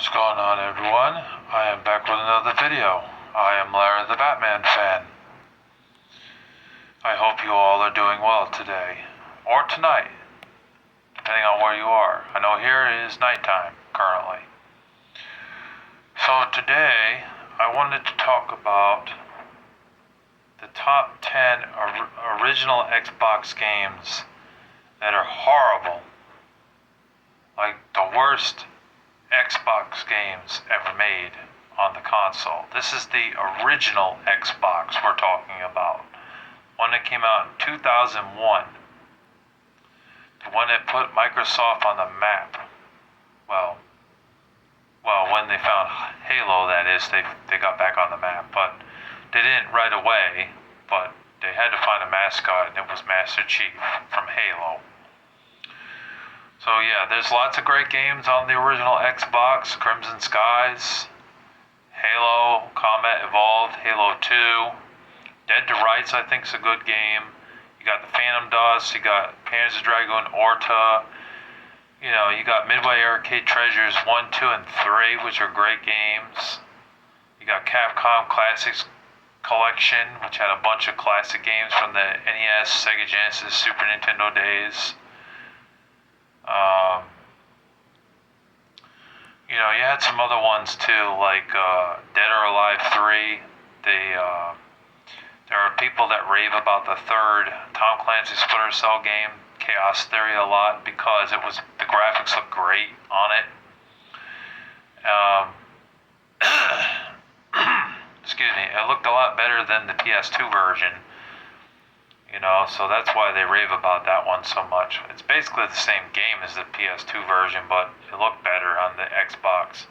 What's going on, everyone? I am back with another video. I am Larry the Batman fan. I hope you all are doing well today, or tonight, depending on where you are. I know here it is nighttime currently. So today, I wanted to talk about the top 10 original Xbox games that are horrible. Like the worst Xbox games ever made on the console. This is the original Xbox we're talking about. One that came out in 2001. The one that put Microsoft on the map. Well, when they found Halo, that is, they got back on the map. But they didn't right away, but they had to find a mascot, and it was Master Chief from Halo. So yeah, there's lots of great games on the original Xbox. Crimson Skies, Halo, Combat Evolved, Halo 2, Dead to Rights I think is a good game. You got the Phantom Dust, you got Panzer Dragoon Orta, you got Midway Arcade Treasures 1, 2, and 3, which are great games. You got Capcom Classics Collection, which had a bunch of classic games from the NES, Sega Genesis, Super Nintendo days. You had some other ones too, like Dead or Alive 3. There are people that rave about the third Tom Clancy Splinter Cell game, Chaos Theory, a lot because the graphics look great on it. Excuse me, it looked a lot better than the PS2 version. So that's why they rave about that one so much. It's basically the same game as the PS2 version, but it looked better on the Xbox.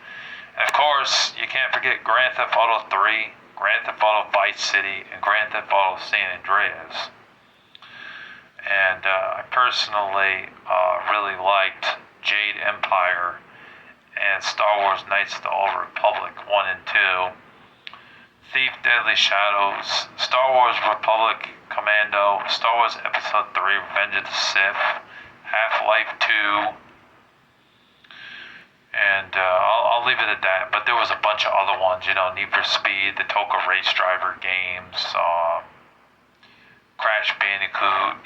And of course, you can't forget Grand Theft Auto 3, Grand Theft Auto Vice City, and Grand Theft Auto San Andreas. And I personally really liked Jade Empire and Star Wars Knights of the Old Republic 1 and 2. Thief Deadly Shadows, Star Wars Republic Commando, Star Wars Episode 3, Revenge of the Sith, Half-Life 2, and I'll leave it at that. But there was a bunch of other ones, Need for Speed, the Toka Race Driver games, Crash Bandicoot,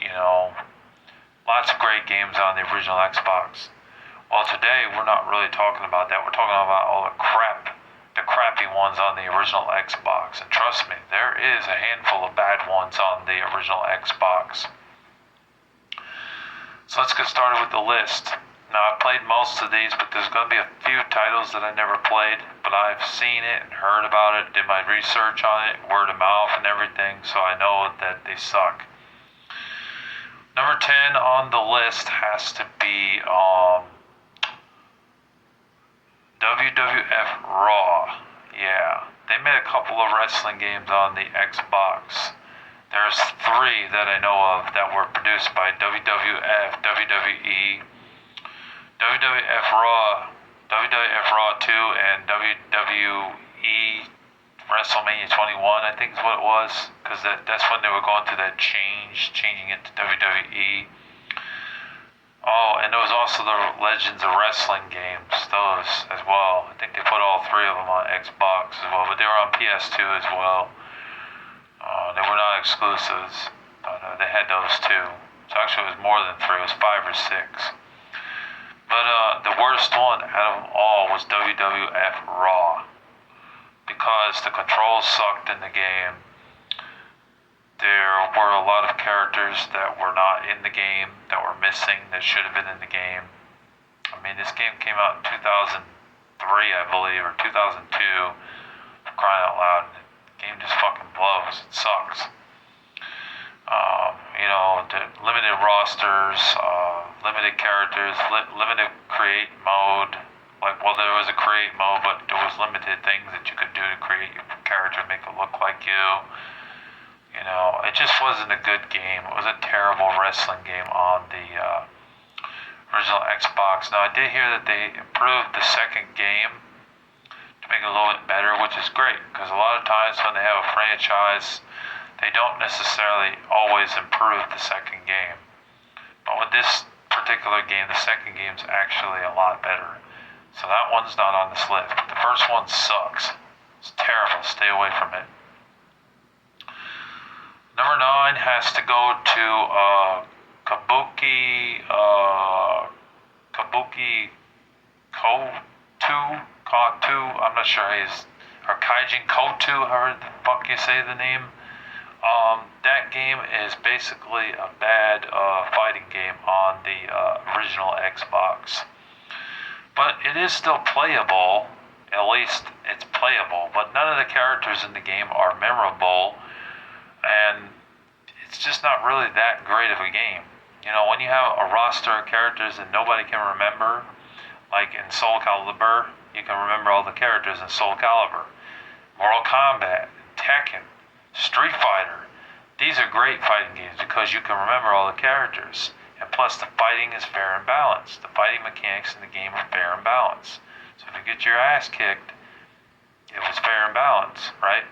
lots of great games on the original Xbox. Well, today we're not really talking about that. We're talking about all the crappy ones on the original Xbox. And trust me, there is a handful of bad ones on the original Xbox. So let's get started with the list. Now, I've played most of these, but there's going to be a few titles that I never played, but I've seen it and heard about it, did my research on it, word of mouth and everything, so I know that they suck. Number 10 on the list has to be WWF Raw. Yeah, they made a couple of wrestling games on the Xbox. There's 3 that I know of that were produced by WWF, WWE, WWF Raw, WWF Raw 2, and WWE WrestleMania 21, I think is what it was, because that's when they were going through that changing it to WWE. Oh, and there was also the Legends of Wrestling games, those as well. I think they put all 3 of them on Xbox as well, but they were on PS2 as well. They were not exclusives, but they had those too. So actually it was more than 3, it was 5 or 6. But the worst one out of them all was WWF Raw, because the controls sucked in the game. There were a lot of characters that were not in the game, that were missing, that should have been in the game. I mean, this game came out in 2003, I believe, or 2002, for crying out loud. The game just fucking blows. It sucks. The limited rosters, limited characters, limited create mode. There was a create mode, but there was limited things that you could do to create your character, make it look like you. It just wasn't a good game. It was a terrible wrestling game on the original Xbox. Now, I did hear that they improved the second game to make it a little bit better, which is great, because a lot of times when they have a franchise, they don't necessarily always improve the second game. But with this particular game, the second game's actually a lot better. So that one's not on this list. The first one sucks. It's terrible. Stay away from it. Number 9 has to go to Kabuki Kotu. I'm not sure or Kaijin Kotu, however the fuck you say the name. That game is basically a bad fighting game on the original Xbox. But it is still playable. At least it's playable. But none of the characters in the game are memorable. And it's just not really that great of a game. You know, when you have a roster of characters that nobody can remember, like in Soul Calibur, you can remember all the characters in Soul Calibur. Mortal Kombat, Tekken, Street Fighter. These are great fighting games because you can remember all the characters. And plus the fighting is fair and balanced. The fighting mechanics in the game are fair and balanced. So if you get your ass kicked, it was fair and balanced, right?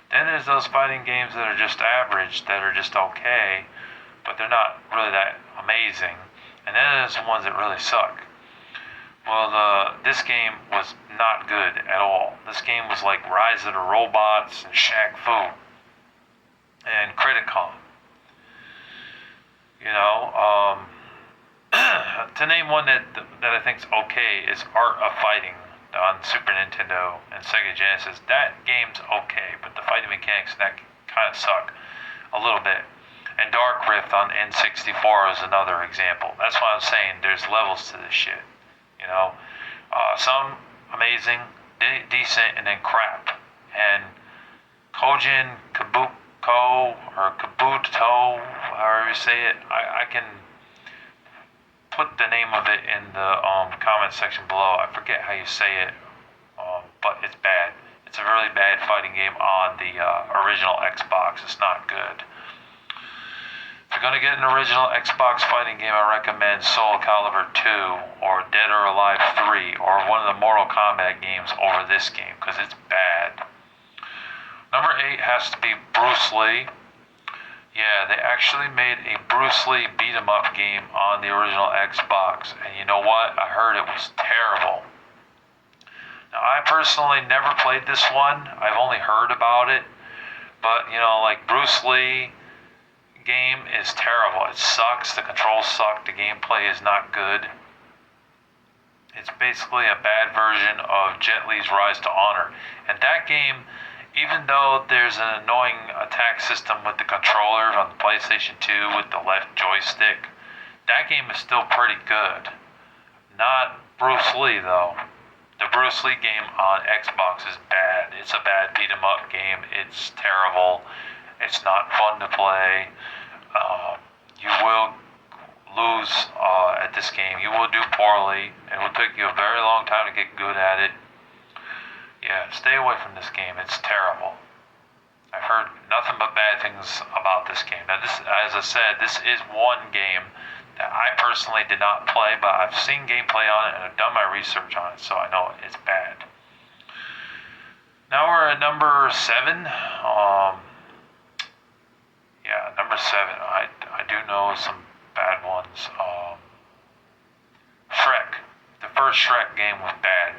Then there's those fighting games that are just average, that are just okay, but they're not really that amazing. And then there's the ones that really suck. Well, this game was not good at all. This game was like Rise of the Robots and Shaq Fu and Criticon. You know, to name one that I think is okay is Art of Fighting on Super Nintendo and Sega Genesis. That game's okay, but the fighting mechanics in that kind of suck a little bit. And Dark Rift on N64 is another example. That's why I'm saying there's levels to this shit. You know, some amazing, decent, and then crap. And Kojin Kabuto, however you say it, I can put the name of it in the comment section below. I forget how you say it, but it's bad. It's a really bad fighting game on the original Xbox. It's not good. If you're going to get an original Xbox fighting game, I recommend Soul Calibur 2 or Dead or Alive 3 or one of the Mortal Kombat games over this game because it's bad. Number 8 has to be Bruce Lee. Yeah, they actually made a Bruce Lee beat-em-up game on the original Xbox, and you know what? I heard it was terrible. Now, I personally never played this one. I've only heard about it, but, you know, like Bruce Lee game is terrible. It sucks. The controls suck. The gameplay is not good. It's basically a bad version of Jet Li's Rise to Honor, and that game, even though there's an annoying attack system with the controller on the PlayStation 2 with the left joystick, that game is still pretty good. Not Bruce Lee, though. The Bruce Lee game on Xbox is bad. It's a bad beat-em-up game. It's terrible. It's not fun to play. You will lose at this game. You will do poorly. It will take you a very long time to get good at it. Yeah, stay away from this game. It's terrible. I've heard nothing but bad things about this game. Now, this, as I said, this is one game that I personally did not play, but I've seen gameplay on it and I've done my research on it, so I know it's bad. Now we're at number 7. Yeah, number 7. I do know some bad ones. Shrek. The first Shrek game was bad.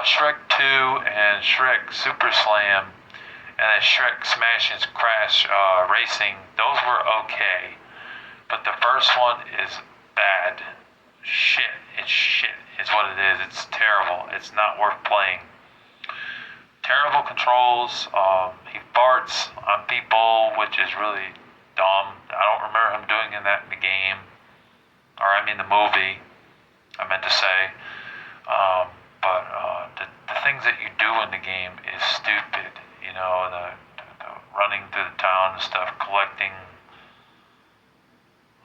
Shrek 2 and Shrek Super Slam and then Shrek Smash and Crash Racing, those were okay. But the first one is bad. Shit. It's shit is what it is. It's terrible. It's not worth playing. Terrible controls. He farts on people, which is really dumb. I don't remember him doing that in the game. Or I mean the movie, I meant to say. But the things that you do in the game is stupid. You know, the running through the town and stuff, collecting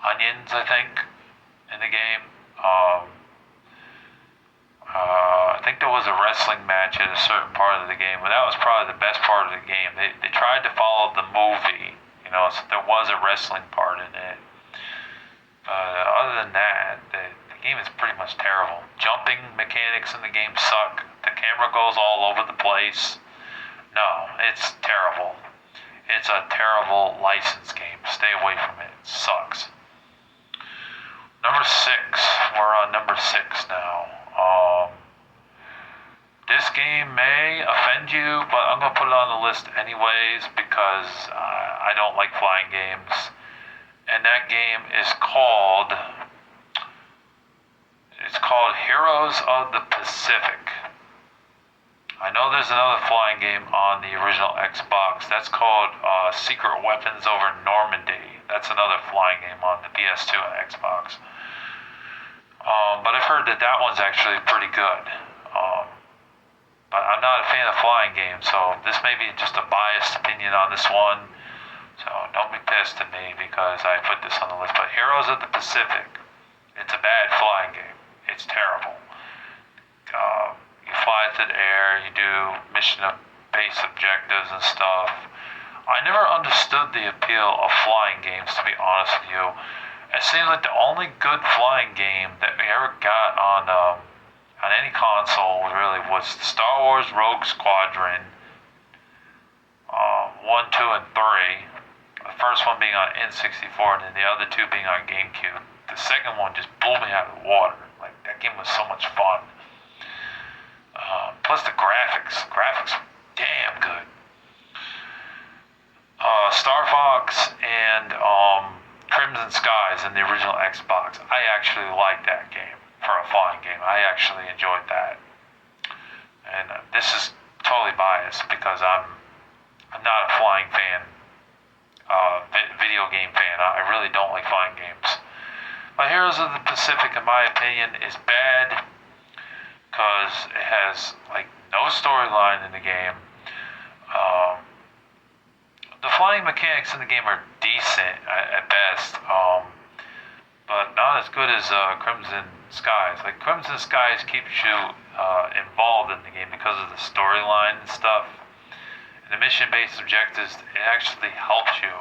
onions, I think, in the game. I think there was a wrestling match at a certain part of the game, but that was probably the best part of the game. They tried to follow the movie, you know, so there was a wrestling part in it. But other than that, the game is pretty much terrible. Jumping mechanics in the game suck. The camera goes all over the place. No, it's terrible. It's a terrible license game. Stay away from it. It sucks. Number 6. We're on number 6 now. This game may offend you, but I'm gonna put it on the list anyways because I don't like flying games. And that game is called Heroes of the Pacific. I know there's another flying game on the original Xbox. That's called Secret Weapons Over Normandy. That's another flying game on the PS2 and Xbox. But I've heard that one's actually pretty good. But I'm not a fan of flying games, so this may be just a biased opinion on this one. So don't be pissed at me because I put this on the list. But Heroes of the Pacific, it's a bad flying game. It's terrible. You fly through the air, you do mission-based objectives and stuff. I never understood the appeal of flying games, to be honest with you. It seems like the only good flying game that we ever got on any console really was Star Wars Rogue Squadron 1, 2, and 3. The first one being on N64 and then the other two being on GameCube. The second one just blew me out of the water. Like, that game was so much fun. Plus the graphics were damn good. Star Fox and Crimson Skies in the original Xbox. I actually liked that game for a flying game. I actually enjoyed that. And this is totally biased because I'm not a flying fan, video game fan. I really don't like flying games. But Heroes of the Pacific, in my opinion, is bad because it has like no storyline in the game. The flying mechanics in the game are decent at best, but not as good as Crimson Skies. Like, Crimson Skies keeps you involved in the game because of the storyline and stuff. And the mission-based objectives, it actually helps you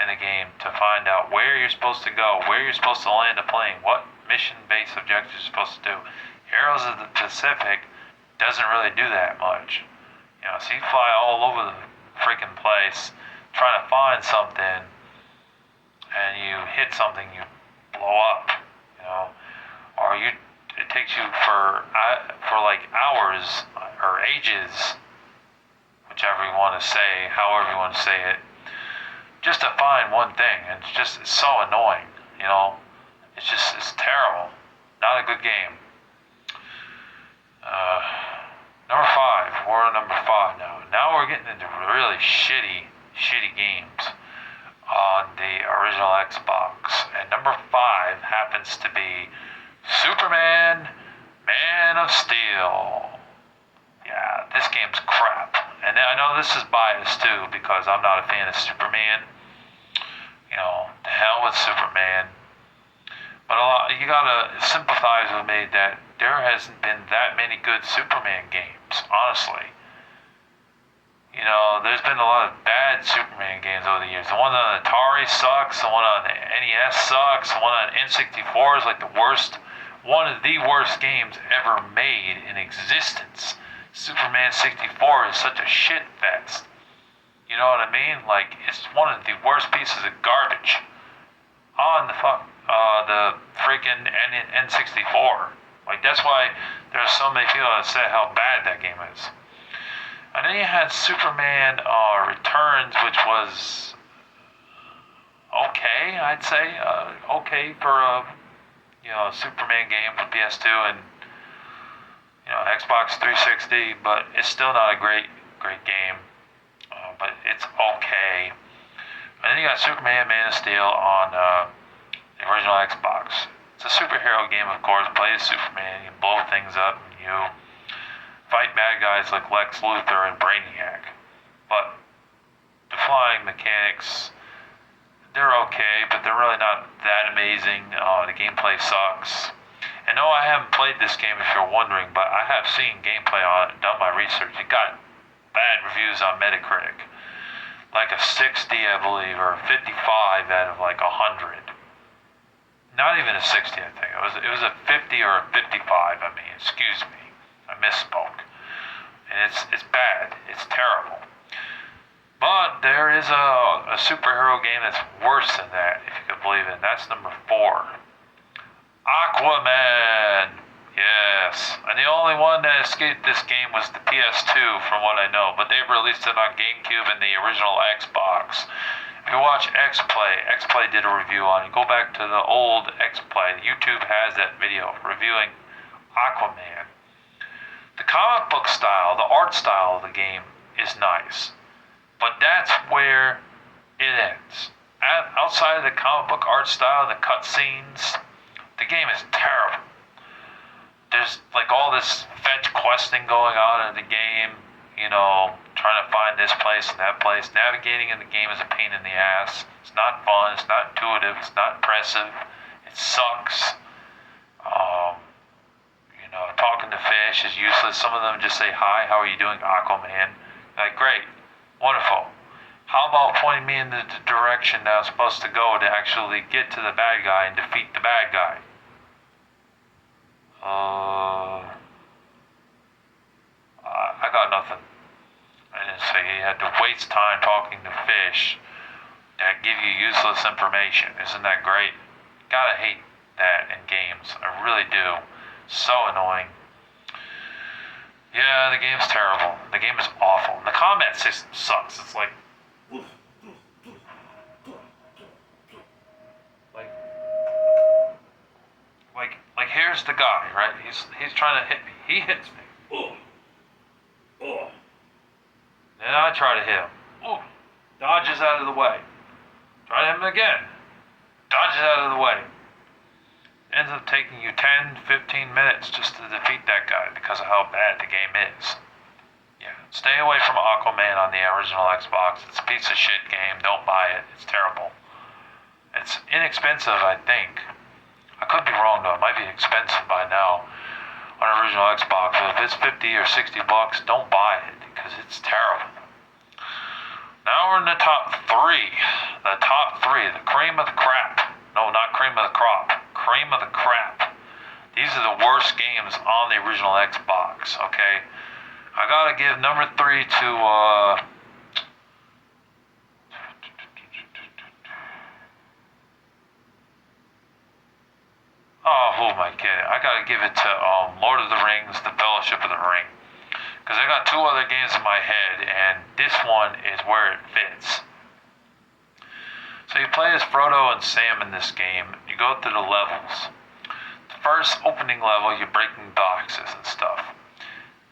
in the game to find out where you're supposed to go, where you're supposed to land a plane, what mission-based objectives you're supposed to do. Heroes of the Pacific doesn't really do that much. You know, so you fly all over the freaking place trying to find something, and you hit something, you blow up, you know, or it takes you for like hours or ages, whichever you want to say, however you want to say it, just to find one thing, and it's so annoying, you know. It's terrible. Not a good game. Number 5. We're on number 5 now. Now we're getting into really shitty games on the original Xbox. And number 5 happens to be Superman, Man of Steel. Yeah, this game's crap. And I know this is biased too because I'm not a fan of Superman. You know, the hell with Superman. But you gotta sympathize with me that there hasn't been that many good Superman games, honestly. You know, there's been a lot of bad Superman games over the years. The one on Atari sucks, the one on the NES sucks, the one on N64 is like one of the worst games ever made in existence. Superman 64 is such a shit fest. You know what I mean? Like, it's one of the worst pieces of garbage on the freaking N64. Like, that's why there's so many people that say how bad that game is. And then you had Superman Returns, which was okay, I'd say, okay for a Superman game for PS2 and Xbox 360, but it's still not a great game. But it's okay. And then you got Superman, Man of Steel on the original Xbox. It's a superhero game, of course. Play as Superman, you blow things up, and you fight bad guys like Lex Luthor and Brainiac. But the flying mechanics, they're okay, but they're really not that amazing. The gameplay sucks. And no, I haven't played this game if you're wondering, but I have seen gameplay on it, done my research. It got bad reviews on Metacritic. Like a 60, I believe, or a 55 out of like 100. Not even a 60, I think. It was a 50 or a 55, I mean, excuse me. I misspoke. And it's bad. It's terrible. But there is a superhero game that's worse than that, if you could believe it. That's number 4. Aquaman. Yes. And the only one that escaped this game was the PS2, from what I know. But they've released it on GameCube and the original Xbox. If you watch X-Play did a review on it. Go back to the old X-Play. YouTube has that video reviewing Aquaman. The comic book style, the art style of the game is nice. But that's where it ends. Outside of the comic book art style, the cutscenes, the game is terrible. There's like all this fetch questing going on in the game, trying to find this place and that place. Navigating in the game is a pain in the ass. It's not fun, it's not intuitive, it's not impressive, it sucks. Talking to fish is useless. Some of them just say, "Hi, how are you doing, Aquaman?" Like, great, wonderful. How about pointing me in the direction that I'm supposed to go to actually get to the bad guy and defeat the bad guy? I got nothing. I didn't say you had to waste time talking to fish that give you useless information. Isn't that great? Gotta hate that in games. I really do. So annoying. Yeah, the game's terrible. The game is awful. The combat system sucks. It's like here's the guy, right? He's trying to hit me. He hits me. Then I try to hit him. Dodges out of the way. Try to hit him again. Dodges out of the way. Ends up taking you 10, 15 minutes just to defeat that guy because of how bad the game is. Yeah, stay away from Aquaman on the original Xbox. It's a piece of shit game. Don't buy it. It's terrible. It's inexpensive, I think. I could be wrong though. It might be expensive by now on original Xbox. But if it's 50 or 60 bucks, don't buy it because it's terrible. Now we're in the top three. The top three. The cream of the crap. No, not cream of the crop. Cream of the crap. These are the worst games on the original Xbox, okay? I gotta give number 3 to, who am I kidding? I gotta give it to, Lord of the Rings, The Fellowship of the Ring. Because I got 2 other games in my head, and this one is where it fits. So you play as Frodo and Sam in this game. You go through the levels. The first opening level, you're breaking boxes and stuff.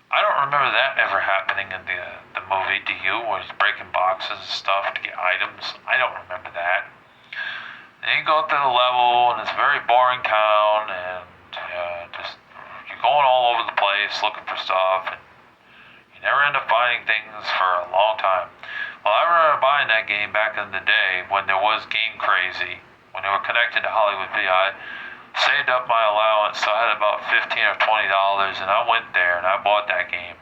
I don't remember that ever happening in the movie. Do you? Where he's breaking boxes and stuff to get items. I don't remember that. And you go through the level, and it's a very boring town, and you're going all over the place looking for stuff, and you never end up finding things for a long time. Well, I remember buying that game back in the day when there was Game Crazy, when they were connected to Hollywood VI. Saved up my allowance, so I had about $15 or $20, and I went there and I bought that game.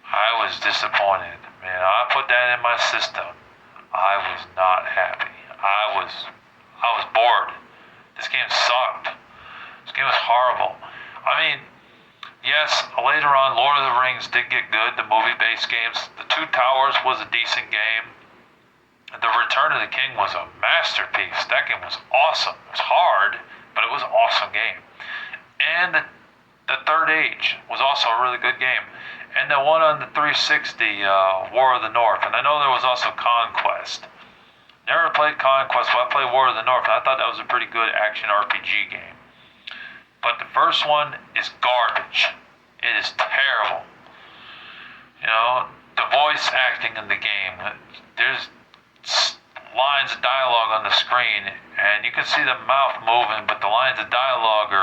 I was disappointed, man. I put that in my system. I was not happy. I was bored. This game sucked. This game was horrible. I mean, yes, later on, Lord of the Rings did get good, the movie-based games. The Two Towers was a decent game. The Return of the King was a masterpiece. That game was awesome. It was hard, but it was an awesome game. And the Third Age was also a really good game. And the one on the 360, War of the North. And I know there was also Conquest. Never played Conquest, but I played War of the North, and I thought that was a pretty good action RPG game. But the first one is garbage. It is terrible. The voice acting in the game, there's lines of dialogue on the screen, and you can see the mouth moving, but the lines of dialogue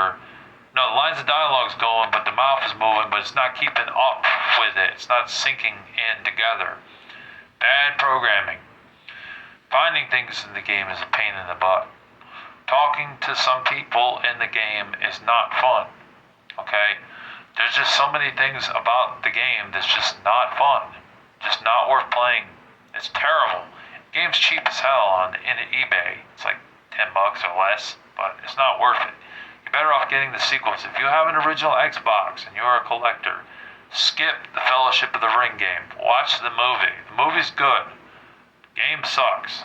is going, but the mouth is moving, but it's not keeping up with it. It's not syncing in together. Bad programming. Finding things in the game is a pain in the butt. Talking to some people in the game is not fun, okay? There's just so many things about the game that's just not fun, just not worth playing. It's terrible. The game's cheap as hell in eBay. It's like $10 or less, but it's not worth it. You're better off getting the sequels. If you have an original Xbox and you're a collector, skip the Fellowship of the Ring game. Watch the movie. The movie's good. The game sucks.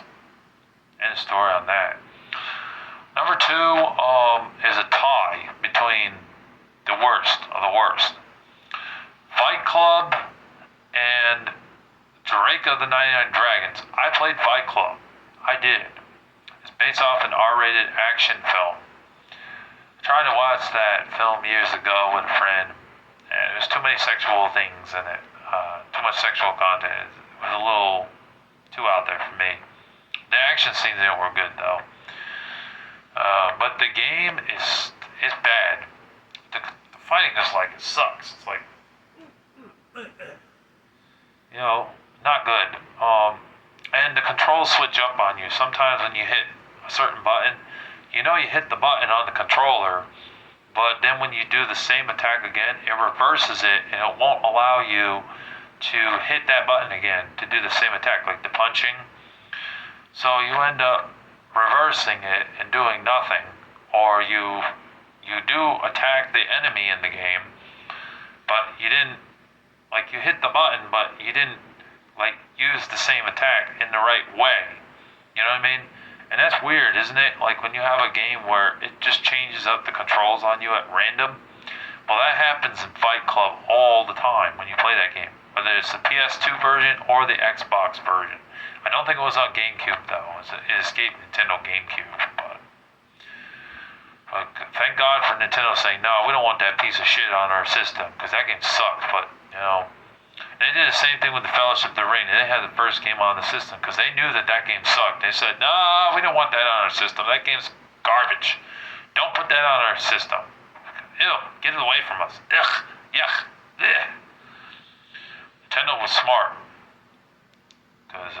End of story on that. Number 2 is a tie between The the worst of the worst. Fight Club and Drake of the 99 Dragons. I played Fight Club. I did. It's based off an R-rated action film. I tried to watch that film years ago with a friend, and there's too many sexual things in it. Too much sexual content. It was a little too out there for me. The action scenes in it were good though. But the game is bad. The fighting is like, it sucks. It's like, not good. And the controls switch up on you. Sometimes when you hit a certain button, you hit the button on the controller, but then when you do the same attack again, it reverses it and it won't allow you to hit that button again to do the same attack, like the punching. So you end up reversing it and doing nothing, or you do attack the enemy in the game, but you didn't, like, you hit the button, but you didn't, like, use the same attack in the right way. You know what I mean? And that's weird, isn't it? Like when you have a game where it just changes up the controls on you at random. Well, that happens in Fight Club all the time when you play that game, whether it's the PS2 version or the Xbox version. I don't think it was on GameCube though. It escaped Nintendo GameCube, but thank God for Nintendo saying, no, we don't want that piece of shit on our system, because that game sucked. But they did the same thing with the Fellowship of the Ring. They had the first game on the system because they knew that game sucked. They said, no, we don't want that on our system. That game's garbage. Don't put that on our system. Ew, get it away from us. Ugh, yuck, ugh. Nintendo was smart. Because,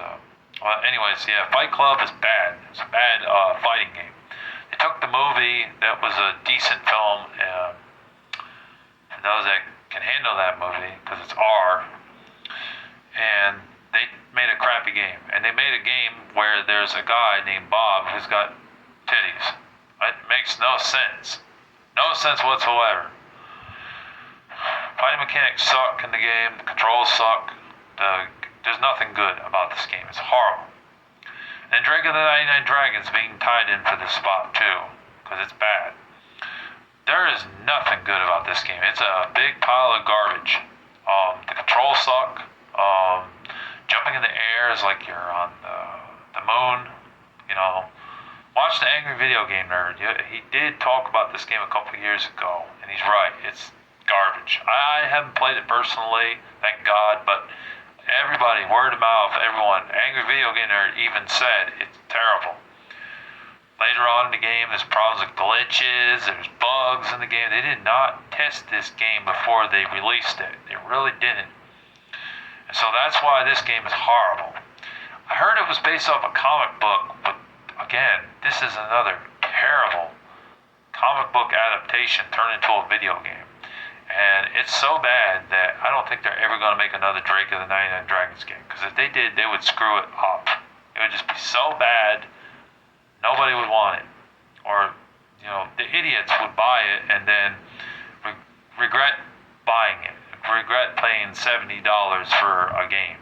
anyways, yeah, Fight Club is bad. It's a bad fighting game. They took the movie that was a decent film, for those that can handle that movie, because it's R, and they made a crappy game. And they made a game where there's a guy named Bob who's got titties. It makes no sense. No sense whatsoever. Fighting mechanics suck in the game. The controls suck. There's nothing good about this game. It's horrible. And Drake of the 99 Dragons being tied in for this spot too, because it's bad. There is nothing good about this game. It's a big pile of garbage. The controls suck. Jumping in the air is like you're on the moon. Watch the Angry Video Game Nerd. He did talk about this game a couple years ago, and he's right. It's garbage. I haven't played it personally, thank God, but everybody, word of mouth, everyone, Angry Video Game Nerd even said it's terrible. Later on in the game, there's problems with glitches, there's bugs in the game. They did not test this game before they released it. They really didn't. And so that's why this game is horrible. I heard it was based off a comic book, but again, this is another terrible comic book adaptation turned into a video game. And it's so bad that I don't think they're ever going to make another Drake of the 99 Dragons game. Because if they did, they would screw it up. It would just be so bad, nobody would want it. Or, the idiots would buy it and then regret buying it. Regret paying $70 for a game.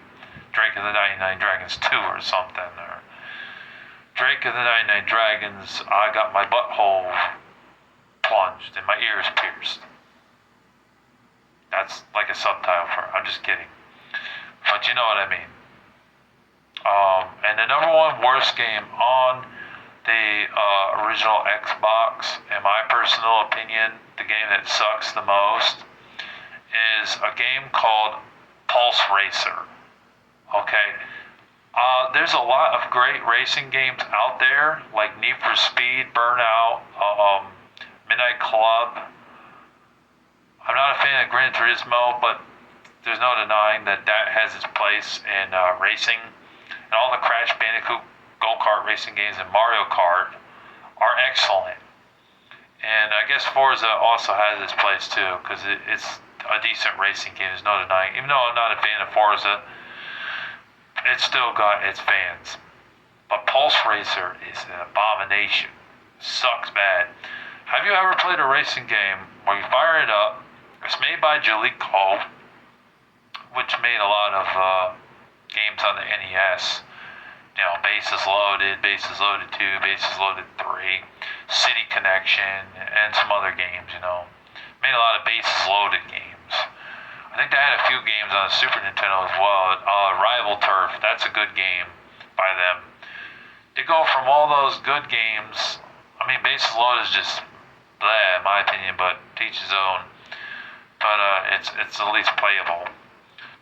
Drake of the 99 Dragons 2 or something. Or Drake of the 99 Dragons, I got my butthole plunged and my ears pierced. That's like a subtitle for it. I'm just kidding. But you know what I mean. And the number one worst game on the original Xbox, in my personal opinion, the game that sucks the most, is a game called Pulse Racer. Okay? There's a lot of great racing games out there, like Need for Speed, Burnout, Midnight Club. I'm not a fan of Gran Turismo, but there's no denying that has its place in racing. And all the Crash Bandicoot go-kart racing games and Mario Kart are excellent. And I guess Forza also has its place too, because it's a decent racing game, there's no denying. Even though I'm not a fan of Forza, it's still got its fans. But Pulse Racer is an abomination. Sucks bad. Have you ever played a racing game where you fire it up? It's made by Jaleco, which made a lot of games on the NES. Bases Loaded 2, Bases Loaded 3, City Connection, and some other games, made a lot of bases loaded games. I think they had a few games on the Super Nintendo as well. Rival Turf, that's a good game by them. They go from all those good games. I mean, bases loaded is just blah, in my opinion, but teach his own. But it's at least playable.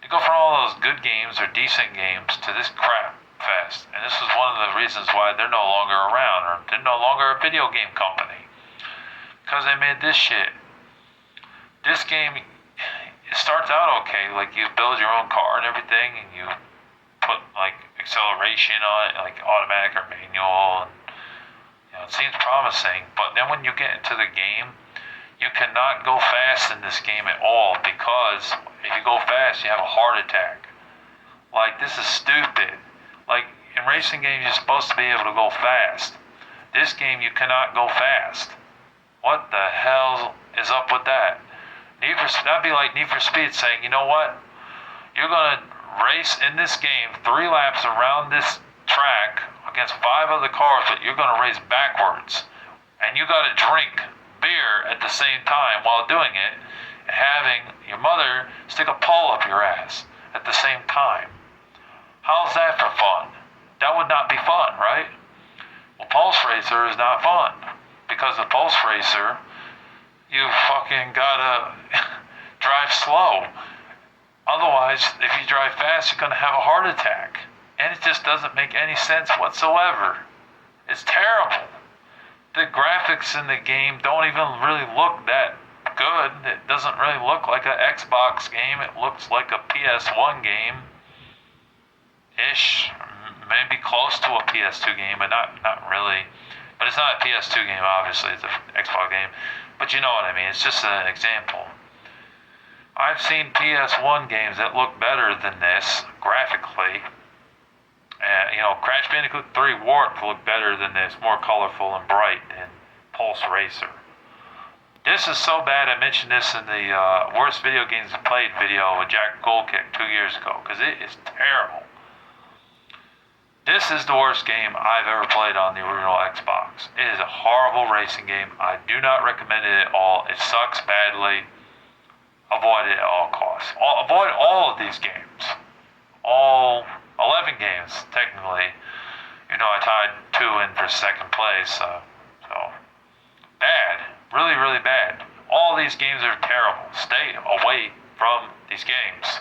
They go from all those good games or decent games to this crap fest, and this is one of the reasons why they're no longer around, or they're no longer a video game company, because they made this shit. This game, it starts out okay, like you build your own car and everything, and you put like acceleration on it, like automatic or manual, and it seems promising. But then when you get into the game, you cannot go fast in this game at all, because if you go fast, you have a heart attack. Like, this is stupid. Like, in racing games, you're supposed to be able to go fast. This game, you cannot go fast. What the hell is up with that? That'd be like Need for Speed saying, you know what? You're going to race in this game 3 laps around this track against 5 other cars, but you're going to race backwards. And you got to drink beer at the same time while doing it, and having your mother stick a pole up your ass at the same time. How's that for fun? That would not be fun, right? Well, Pulse Racer is not fun, because the Pulse Racer, you fucking gotta drive slow. Otherwise, if you drive fast, you're gonna have a heart attack. And it just doesn't make any sense whatsoever. It's terrible. The graphics in the game don't even really look that good. It doesn't really look like an Xbox game. It looks like a PS1 game ish, maybe close to a PS2 game, but not really. But it's not a PS2 game, obviously. It's an Xbox game. But you know what I mean. It's just an example. I've seen PS1 games that look better than this graphically. Crash Bandicoot 3 Warped looked better than this, more colorful and bright than Pulse Racer. This is so bad, I mentioned this in the worst video games played video with Jack Goldkick 2 years ago, because it is terrible. This is the worst game I've ever played on the original Xbox. It is a horrible racing game. I do not recommend it at all. It sucks badly. Avoid it at all costs. Avoid all of these games. All 11 games, technically. I tied 2 in for second place. So bad. Really, really bad. All these games are terrible. Stay away from these games.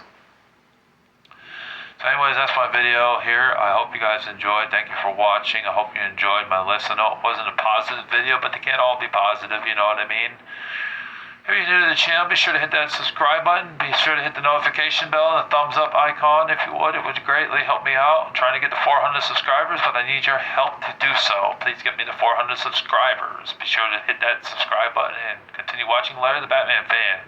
So anyways, that's my video here. I hope you guys enjoyed. Thank you for watching. I hope you enjoyed my list. I know it wasn't a positive video, but they can't all be positive, you know what I mean? If you're new to the channel, be sure to hit that subscribe button. Be sure to hit the notification bell and the thumbs up icon if you would. It would greatly help me out. I'm trying to get to 400 subscribers, but I need your help to do so. Please get me to 400 subscribers. Be sure to hit that subscribe button and continue watching Larry the Batman Fan.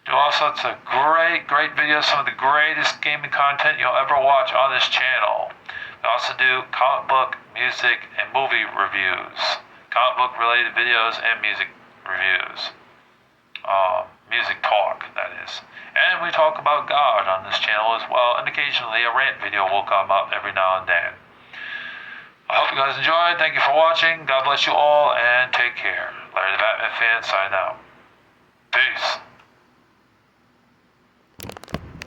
Do all sorts of great videos, some of the greatest gaming content you'll ever watch on this channel. We also do comic book, music, and movie reviews. Comic book related videos and music reviews. Music talk, that is. And we talk about God on this channel as well, and occasionally a rant video will come up every now and then. I hope you guys enjoyed. Thank you for watching. God bless you all, and take care. Larry the Batman Fan, signing out. Peace.